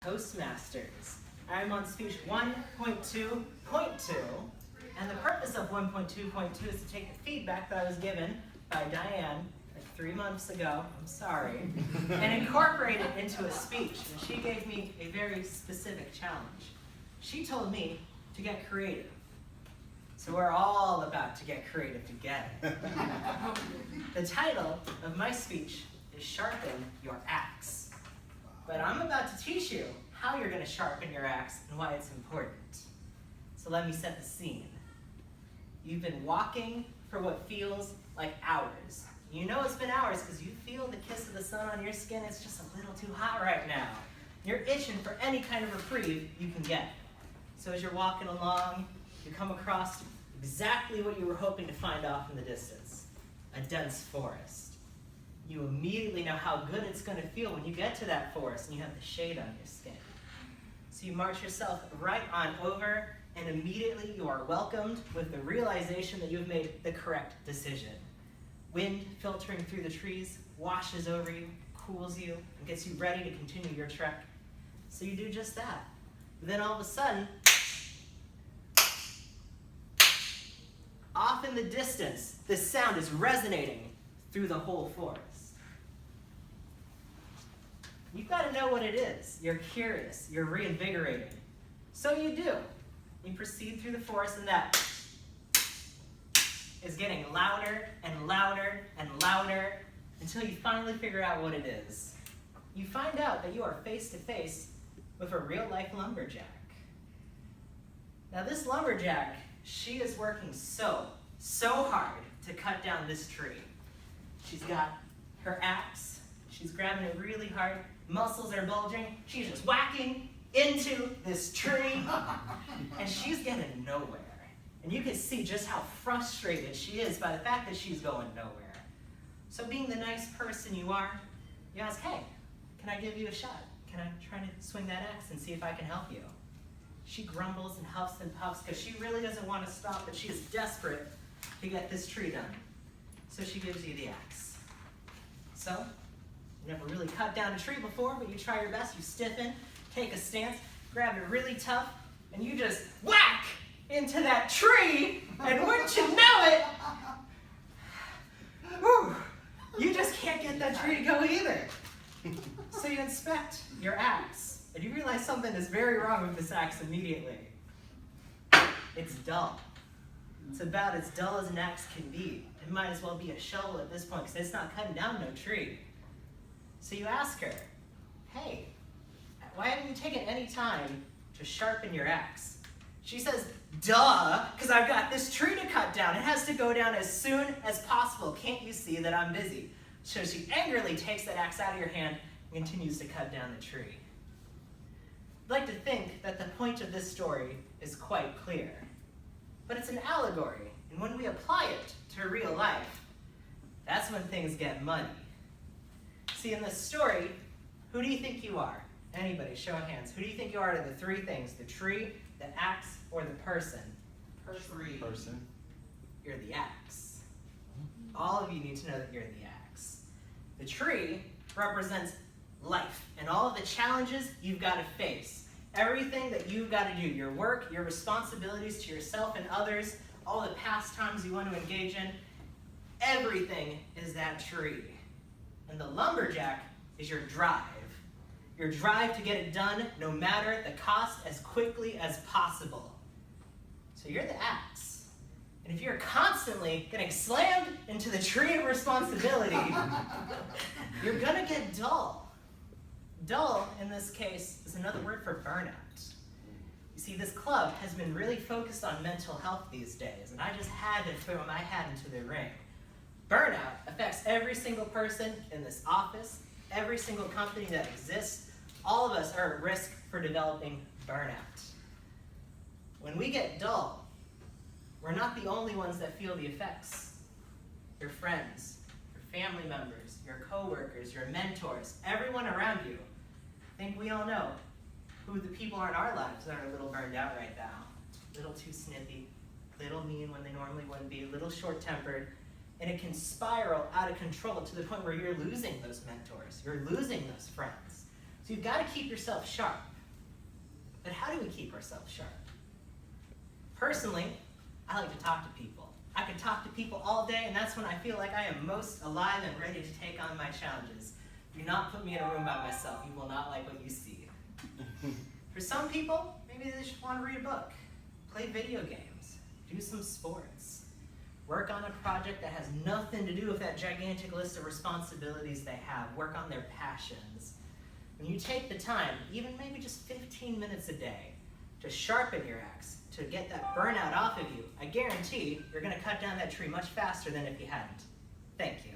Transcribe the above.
Toastmasters. I'm on speech 1.2.2, and the purpose of 1.2.2 is to take the feedback that I was given by Diane like 3 months ago, I'm sorry, and incorporate it into a speech. And she gave me a very specific challenge. She told me to get creative. So we're all about to get creative together. The title of my speech is Sharpen Your Axe. But I'm about to teach you how you're going to sharpen your axe and why it's important. So let me set the scene. You've been walking for what feels like hours. You know it's been hours because you feel the kiss of the sun on your skin. It's just a little too hot right now. You're itching for any kind of reprieve you can get. So as you're walking along, you come across exactly what you were hoping to find off in the distance, a dense forest. You immediately know how good it's going to feel when you get to that forest and you have the shade on your skin. So you march yourself right on over, and immediately you are welcomed with the realization that you've made the correct decision. Wind filtering through the trees washes over you, cools you, and gets you ready to continue your trek. So you do just that. Then all of a sudden, off in the distance, this sound is resonating through the whole forest. You've got to know what it is. You're curious. You're reinvigorated. So you do. You proceed through the forest, and that is getting louder and louder and louder until you finally figure out what it is. You find out that you are face to face with a real-life lumberjack. Now this lumberjack, she is working so hard to cut down this tree. She's got her axe. She's grabbing it really hard. Muscles are bulging. She's just whacking into this tree, and she's getting nowhere. And you can see just how frustrated she is by the fact that she's going nowhere. So being the nice person you are, you ask, hey, can I give you a shot? Can I try to swing that axe and see if I can help you? She grumbles and huffs and puffs because she really doesn't want to stop, but she is desperate to get this tree done. So she gives you the axe. So, you never really cut down a tree before, but you try your best. You stiffen, take a stance, grab it really tough, and you just whack into that tree, and wouldn't you know it, whew, you just can't get that tree to go either. So you inspect your axe, and you realize something is very wrong with this axe immediately. It's dull. It's about as dull as an axe can be. It might as well be a shovel at this point because it's not cutting down no tree. So you ask her, hey, why haven't you taken any time to sharpen your axe? She says, duh, because I've got this tree to cut down. It has to go down as soon as possible. Can't you see that I'm busy? So she angrily takes that axe out of your hand and continues to cut down the tree. I'd like to think that the point of this story is quite clear. But it's an allegory, and when we apply it to real life, that's when things get muddy. See, in this story, who do you think you are? Anybody, show of hands. Who do you think you are to the three things? The tree, the axe, or the person? Person. You're the axe. All of you need to know that you're the axe. The tree represents life and all of the challenges you've got to face. Everything that you've got to do, your work, your responsibilities to yourself and others, all the pastimes you want to engage in, everything is that tree. And the lumberjack is your drive. Your drive to get it done no matter the cost as quickly as possible. So you're the axe. And if you're constantly getting slammed into the tree of responsibility, you're gonna get dull. Dull, in this case, is another word for burnout. You see, this club has been really focused on mental health these days, and I just had to throw my hat into the ring. Burnout affects every single person in this office, every single company that exists. All of us are at risk for developing burnout. When we get dull, we're not the only ones that feel the effects. Your friends, your family members, your coworkers, your mentors, everyone around you. I think we all know who the people are in our lives that are a little burned out right now. A little too snippy, a little mean when they normally wouldn't be, a little short-tempered. And it can spiral out of control to the point where you're losing those mentors. You're losing those friends. So you've got to keep yourself sharp. But how do we keep ourselves sharp? Personally, I like to talk to people. I could talk to people all day, and that's when I feel like I am most alive and ready to take on my challenges. Do not put me in a room by myself. You will not like what you see. For some people, maybe they just want to read a book, play video games, do some sports, work on a project that has nothing to do with that gigantic list of responsibilities they have, work on their passions. When you take the time, even maybe just 15 minutes a day, to sharpen your axe, to get that burnout off of you, I guarantee you're going to cut down that tree much faster than if you hadn't. Thank you.